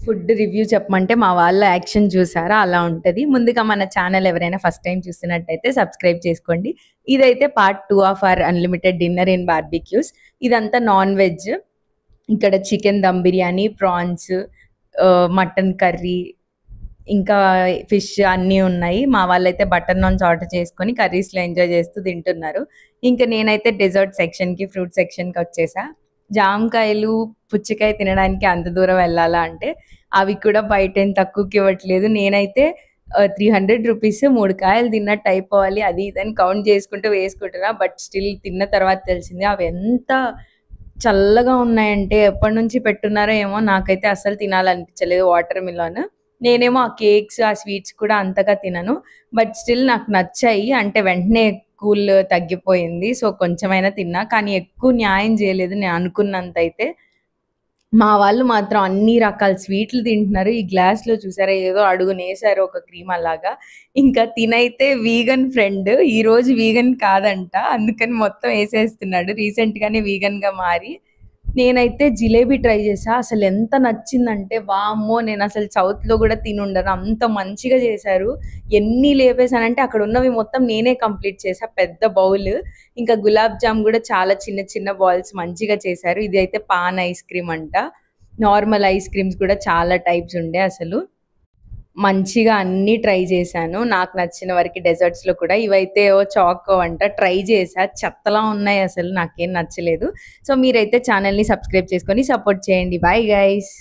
Food review చెప్పమంటే మా వాళ్ళ యాక్షన్ చూసారా, అలా ఉంటుంది. ముందుగా మన ఛానల్ ఎవరైనా ఫస్ట్ టైం చూస్తున్నట్టయితే సబ్స్క్రైబ్ చేసుకోండి. ఇదైతే part 2 of our unlimited dinner in barbecues. ఇదంతా నాన్ వెజ్. ఇక్కడ chicken dum biryani, prawns, mutton curry, ఇంకా ఫిష్ అన్నీ ఉన్నాయి. మా వాళ్ళైతే బటర్ నాన్స్ ఆర్డర్ చేసుకొని కర్రీస్లో ఎంజాయ్ చేస్తూ తింటున్నారు. ఇంకా నేనైతే డెజర్ట్ సెక్షన్కి, ఫ్రూట్ సెక్షన్కి వచ్చేసా. జామకాయలు, పుచ్చకాయ తినడానికి అంత దూరం వెళ్ళాలా అంటే అవి కూడా బయట ఏం తక్కువకి ఇవ్వట్లేదు. నేనైతే 300 రూపీస్ 3 కాయలు తిన్నట్టు అయిపోవాలి, అది ఇదని కౌంట్ చేసుకుంటూ వేసుకుంటున్నా. బట్ స్టిల్ తిన్న తర్వాత తెలిసింది అవి ఎంత చల్లగా ఉన్నాయంటే, ఎప్పటి నుంచి పెట్టున్నారో ఏమో, నాకైతే అస్సలు తినాలనిపించలేదు వాటర్ మిలాన్. నేనేమో ఆ కేక్స్, ఆ స్వీట్స్ కూడా అంతగా తినను. బట్ స్టిల్ నాకు నచ్చాయి. అంటే వెంటనే కూల్ తగ్గిపోయింది. సో కొంచెమైనా తిన్నా, కానీ ఎక్కువ న్యాయం చేయలేదు నేను అనుకున్నంత అయితే. మా వాళ్ళు మాత్రం అన్ని రకాల స్వీట్లు తింటున్నారు. ఈ గ్లాస్లో చూసారా ఏదో అడుగునేసారు ఒక క్రీమ్ అలాగా. ఇంకా తినైతే వీగన్ ఫ్రెండ్ ఈరోజు వీగన్ కాదంట, అందుకని మొత్తం వేసేస్తున్నాడు. రీసెంట్గానే వీగన్గా మారి. నేనైతే జిలేబీ ట్రై చేసా. అసలు ఎంత నచ్చిందంటే వామ్మో, నేను అసలు సౌత్లో కూడా తినుండను, అంత మంచిగా చేశారు. ఎన్ని లేపేసానంటే అక్కడ ఉన్నవి మొత్తం నేనే కంప్లీట్ చేసా, పెద్ద బౌల్. ఇంకా గులాబ్ జామ్ కూడా చాలా చిన్న చిన్న బాల్స్ మంచిగా చేశారు. ఇది అయితే పాన్ ఐస్ క్రీమ్ అంట. నార్మల్ ఐస్ క్రీమ్స్ కూడా చాలా టైప్స్ ఉండే. అసలు మంచిగా అన్నీ ట్రై చేశాను, నాకు నచ్చిన వరకు. డెజర్ట్స్లో కూడా ఇవైతే చాకో అంట, ట్రై చేసా, చెత్తలా ఉన్నాయి, అసలు నాకేం నచ్చలేదు. సో మీరైతే ఛానల్ని సబ్స్క్రైబ్ చేసుకొని సపోర్ట్ చేయండి. Bye guys.